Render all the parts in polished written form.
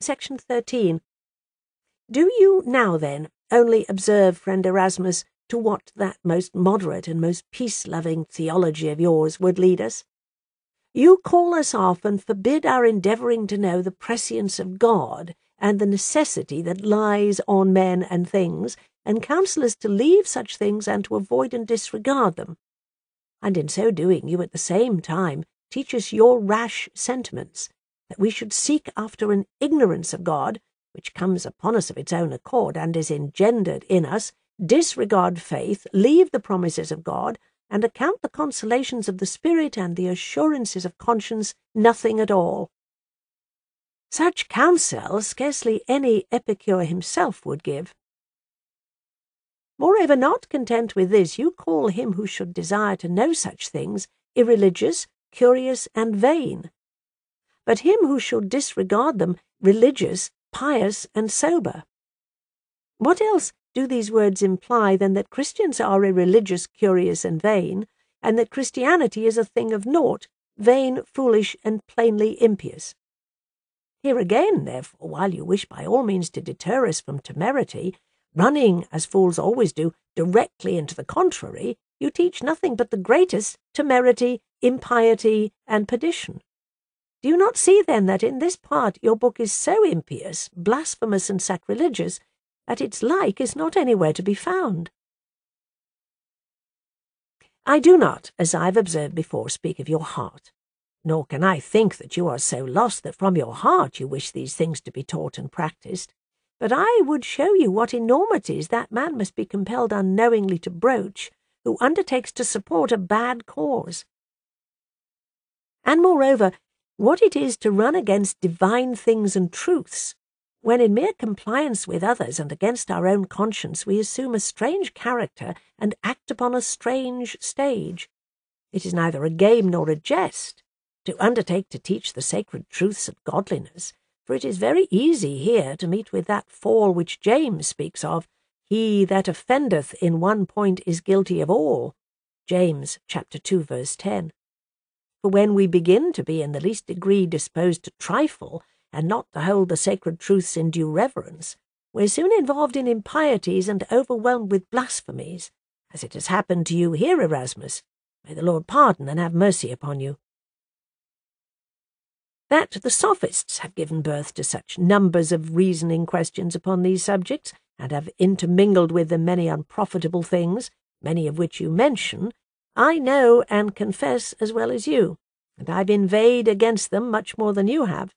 Section 13. Do you now, then, only observe, friend Erasmus, to what that most moderate and most peace-loving theology of yours would lead us? You call us off and forbid our endeavouring to know the prescience of God and the necessity that lies on men and things, and counsel us to leave such things and to avoid and disregard them. And in so doing you at the same time teach us your rash sentiments, that we should seek after an ignorance of God, which comes upon us of its own accord and is engendered in us, disregard faith, leave the promises of God, and account the consolations of the Spirit and the assurances of conscience nothing at all. Such counsel scarcely any epicure himself would give. Moreover, not content with this, you call him who should desire to know such things irreligious, curious, and vain, but him who should disregard them religious, pious, and sober. What else do these words imply than that Christians are irreligious, curious, and vain, and that Christianity is a thing of naught, vain, foolish, and plainly impious? Here again, therefore, while you wish by all means to deter us from temerity, running, as fools always do, directly into the contrary, you teach nothing but the greatest temerity, impiety, and perdition. Do you not see, then, that in this part your book is so impious, blasphemous, and sacrilegious, that its like is not anywhere to be found? I do not, as I have observed before, speak of your heart, nor can I think that you are so lost that from your heart you wish these things to be taught and practised. But I would show you what enormities that man must be compelled unknowingly to broach, who undertakes to support a bad cause. And moreover, what it is to run against divine things and truths, when in mere compliance with others and against our own conscience we assume a strange character and act upon a strange stage. It is neither a game nor a jest to undertake to teach the sacred truths of godliness, for it is very easy here to meet with that fall which James speaks of, he that offendeth in one point is guilty of all. James chapter 2, verse 10. For when we begin to be in the least degree disposed to trifle, and not to hold the sacred truths in due reverence, we are soon involved in impieties and overwhelmed with blasphemies, as it has happened to you here, Erasmus. May the Lord pardon and have mercy upon you. That the sophists have given birth to such numbers of reasoning questions upon these subjects, and have intermingled with them many unprofitable things, many of which you mention, I know and confess as well as you, and I've inveighed against them much more than you have.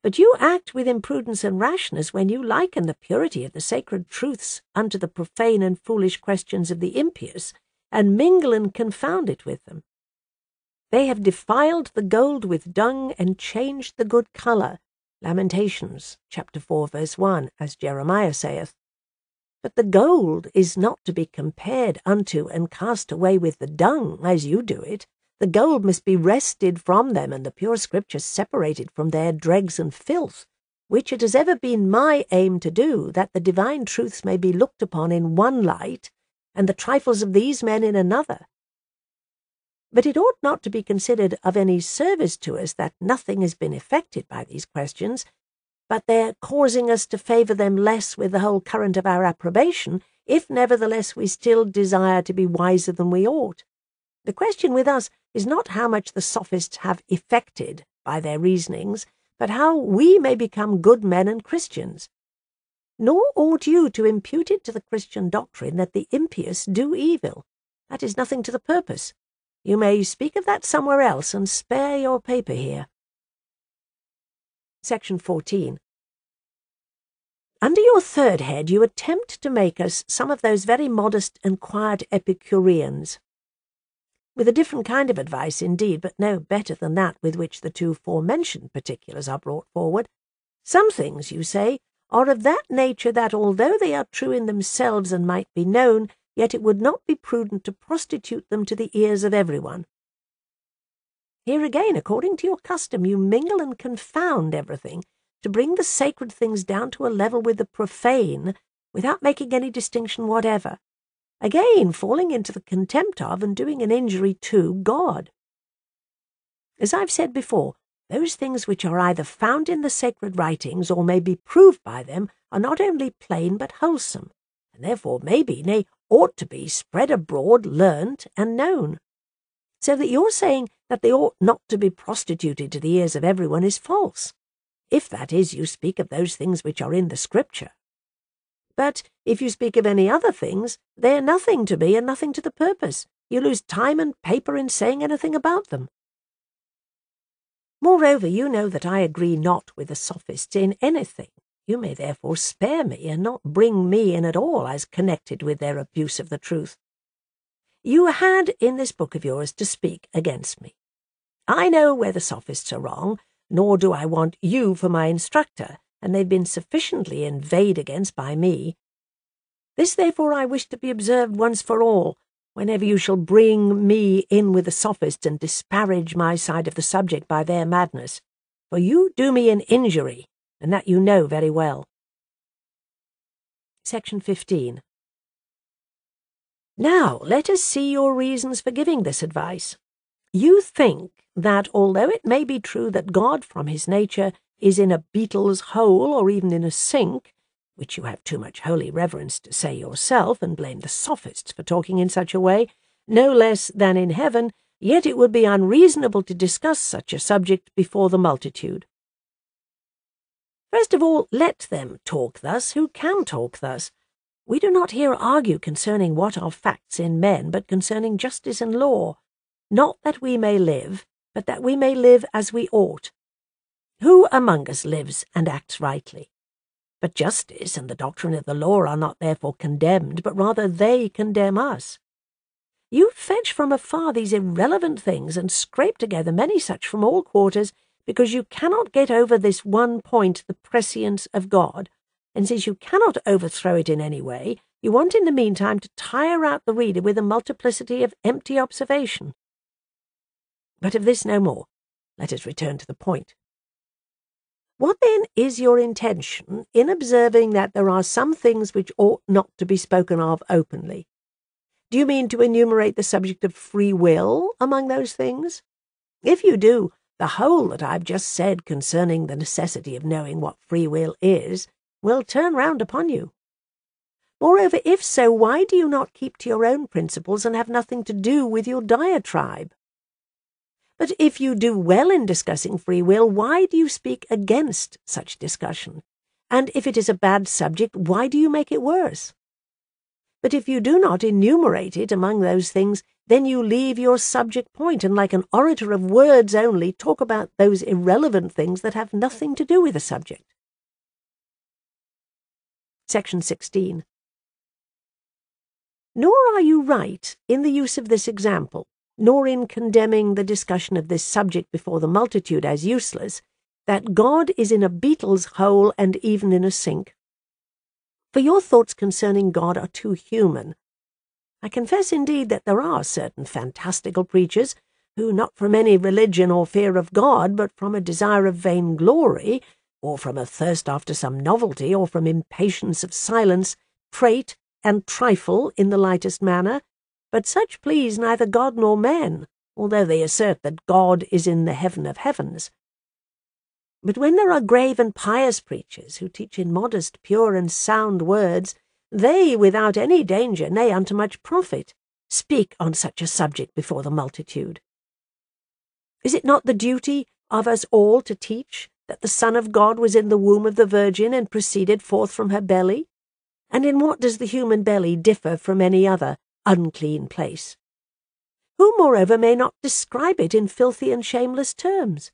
But you act with imprudence and rashness when you liken the purity of the sacred truths unto the profane and foolish questions of the impious, and mingle and confound it with them. They have defiled the gold with dung and changed the good colour. Lamentations, chapter 4, verse 1, as Jeremiah saith. But the gold is not to be compared unto and cast away with the dung, as you do it. The gold must be wrested from them, and the pure Scripture separated from their dregs and filth, which it has ever been my aim to do, that the divine truths may be looked upon in one light, and the trifles of these men in another. But it ought not to be considered of any service to us that nothing has been effected by these questions, but their causing us to favour them less with the whole current of our approbation, if nevertheless we still desire to be wiser than we ought. The question with us is not how much the sophists have effected by their reasonings, but how we may become good men and Christians. Nor ought you to impute it to the Christian doctrine that the impious do evil. That is nothing to the purpose. You may speak of that somewhere else, and spare your paper here. Section 14. Under your third head you attempt to make us some of those very modest and quiet Epicureans, with a different kind of advice indeed, but no better than that with which the two forementioned particulars are brought forward. Some things, you say, are of that nature that, although they are true in themselves and might be known, yet it would not be prudent to prostitute them to the ears of everyone. Here again, according to your custom, you mingle and confound everything, to bring the sacred things down to a level with the profane, without making any distinction whatever, again falling into the contempt of and doing an injury to God. As I've said before, Those things which are either found in the sacred writings or may be proved by them are not only plain but wholesome, and therefore may be, nay, ought to be, spread abroad, learnt, and known. So that your saying that they ought not to be prostituted to the ears of everyone is false, if that is you speak of those things which are in the Scripture. But if you speak of any other things, they are nothing to me and nothing to the purpose. You lose time and paper in saying anything about them. Moreover, you know that I agree not with the sophists in anything. You may therefore spare me, and not bring me in at all as connected with their abuse of the truth. You had in this book of yours to speak against me. I know where the sophists are wrong, nor do I want you for my instructor, and they've been sufficiently inveighed against by me. This therefore I wish to be observed once for all, whenever you shall bring me in with the sophists and disparage my side of the subject by their madness, for you do me an injury, and that you know very well. Section 15. Now let us see your reasons for giving this advice. You think that although it may be true that God from his nature is in a beetle's hole or even in a sink, which you have too much holy reverence to say yourself, and blame the sophists for talking in such a way, no less than in heaven, yet it would be unreasonable to discuss such a subject before the multitude. First of all, let them talk thus who can talk thus. We do not here argue concerning what are facts in men, but concerning justice and law, not that we may live, but that we may live as we ought. Who among us lives and acts rightly? But justice and the doctrine of the law are not therefore condemned, but rather they condemn us. You fetch from afar these irrelevant things, and scrape together many such from all quarters, because you cannot get over this one point, the prescience of God, and since you cannot overthrow it in any way, you want in the meantime to tire out the reader with a multiplicity of empty observation. But of this no more. Let us return to the point. What then is your intention in observing that there are some things which ought not to be spoken of openly? Do you mean to enumerate the subject of free will among those things? If you do, the whole that I've just said concerning the necessity of knowing what free will is will turn round upon you. Moreover, if so, why do you not keep to your own principles and have nothing to do with your diatribe? But if you do well in discussing free will, why do you speak against such discussion? And if it is a bad subject, why do you make it worse? But if you do not enumerate it among those things, then you leave your subject point, and like an orator of words only, talk about those irrelevant things that have nothing to do with the subject. Section 16. Nor are you right in the use of this example, nor in condemning the discussion of this subject before the multitude as useless, that God is in a beetle's hole and even in a sink. For your thoughts concerning God are too human. I confess indeed that there are certain fantastical preachers who, not from any religion or fear of God, but from a desire of vainglory, or from a thirst after some novelty, or from impatience of silence, prate and trifle in the lightest manner, but such please neither God nor men, although they assert that God is in the heaven of heavens. But when there are grave and pious preachers who teach in modest, pure, and sound words, they, without any danger, nay, unto much profit, speak on such a subject before the multitude. Is it not the duty of us all to teach that the Son of God was in the womb of the Virgin and proceeded forth from her belly? And in what does the human belly differ from any other unclean place? Who, moreover, may not describe it in filthy and shameless terms?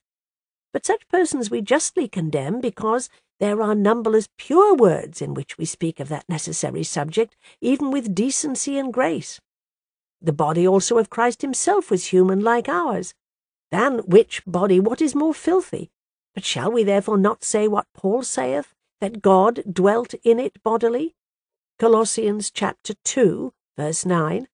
But such persons we justly condemn, because there are numberless pure words in which we speak of that necessary subject, even with decency and grace. The body also of Christ himself was human like ours. Than which body what is more filthy? But shall we therefore not say what Paul saith, that God dwelt in it bodily? Colossians chapter 2, verse 9.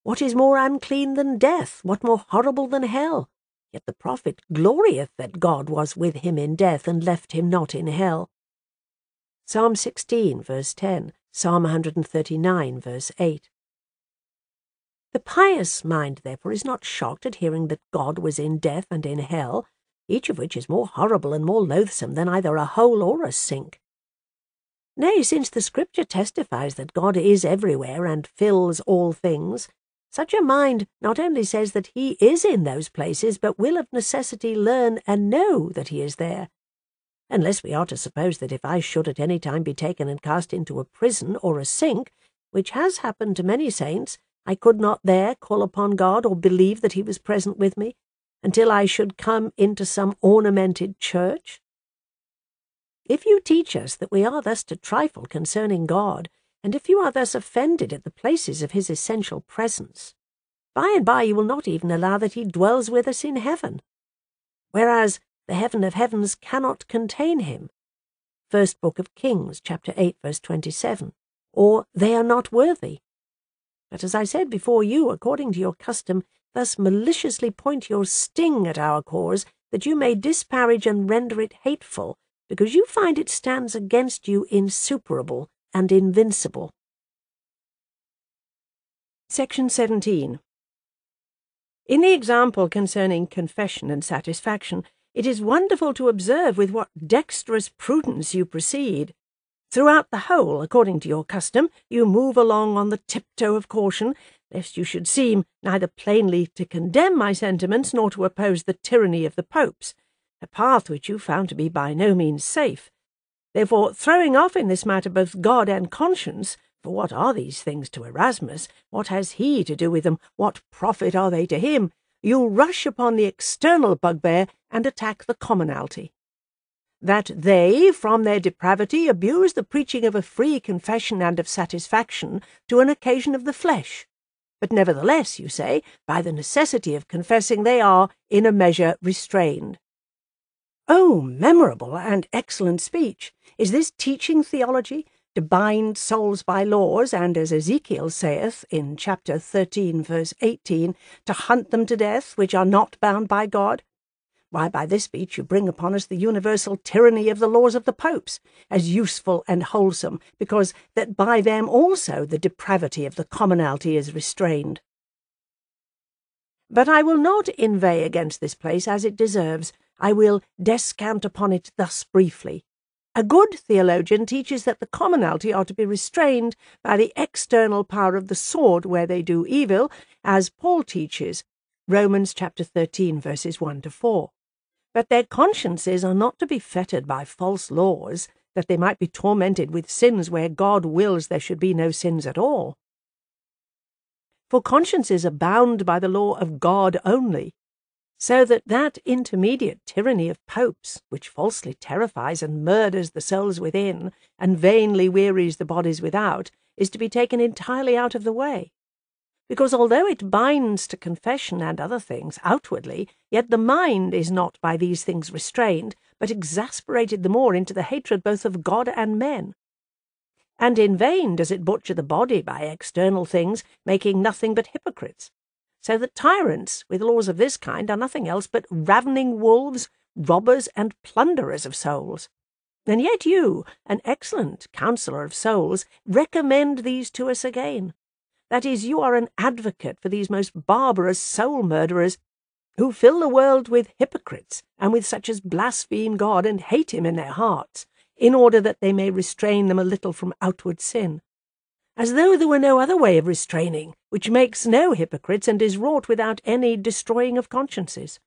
What is more unclean than death? What more horrible than hell? Yet the prophet glorieth that God was with him in death, and left him not in hell. Psalm 16, verse 10, Psalm 139, verse 8. The pious mind, therefore, is not shocked at hearing that God was in death and in hell, each of which is more horrible and more loathsome than either a hole or a sink. Nay, since the Scripture testifies that God is everywhere and fills all things, such a mind not only says that he is in those places, but will of necessity learn and know that he is there. Unless we are to suppose that if I should at any time be taken and cast into a prison or a sink, which has happened to many saints, I could not there call upon God or believe that he was present with me, until I should come into some ornamented church. If you teach us that we are thus to trifle concerning God, and if you are thus offended at the places of his essential presence, by and by you will not even allow that he dwells with us in heaven, whereas the heaven of heavens cannot contain him. First Book of Kings, chapter 8, verse 27, or they are not worthy. But as I said before, you, according to your custom, thus maliciously point your sting at our cause, that you may disparage and render it hateful, because you find it stands against you insuperable and invincible. Section 17. In the example concerning confession and satisfaction, it is wonderful to observe with what dexterous prudence you proceed. Throughout the whole, according to your custom, you move along on the tiptoe of caution, lest you should seem neither plainly to condemn my sentiments nor to oppose the tyranny of the popes, a path which you found to be by no means safe. Therefore, throwing off in this matter both God and conscience, for what are these things to Erasmus? What has he to do with them? What profit are they to him? You rush upon the external bugbear and attack the commonalty. That they, from their depravity, abuse the preaching of a free confession and of satisfaction to an occasion of the flesh. But nevertheless, you say, by the necessity of confessing they are, in a measure, restrained. Oh, memorable and excellent speech! Is this teaching theology, to bind souls by laws, and, as Ezekiel saith in chapter 13, verse 18, to hunt them to death, which are not bound by God? Why, by this speech you bring upon us the universal tyranny of the laws of the popes, as useful and wholesome, because that by them also the depravity of the commonalty is restrained. But I will not inveigh against this place as it deserves. I will descant upon it thus briefly. A good theologian teaches that the commonalty are to be restrained by the external power of the sword where they do evil, as Paul teaches, Romans chapter 13, verses 1 to 4. But their consciences are not to be fettered by false laws, that they might be tormented with sins where God wills there should be no sins at all. For consciences are bound by the law of God only, so that intermediate tyranny of popes, which falsely terrifies and murders the souls within, and vainly wearies the bodies without, is to be taken entirely out of the way. Because although it binds to confession and other things outwardly, yet the mind is not by these things restrained, but exasperated the more into the hatred both of God and men. And in vain does it butcher the body by external things, making nothing but hypocrites. So that tyrants, with laws of this kind, are nothing else but ravening wolves, robbers, and plunderers of souls. And yet you, an excellent counsellor of souls, recommend these to us again. That is, you are an advocate for these most barbarous soul-murderers, who fill the world with hypocrites, and with such as blaspheme God and hate him in their hearts, in order that they may restrain them a little from outward sin. As though there were no other way of restraining, which makes no hypocrites and is wrought without any destroying of consciences.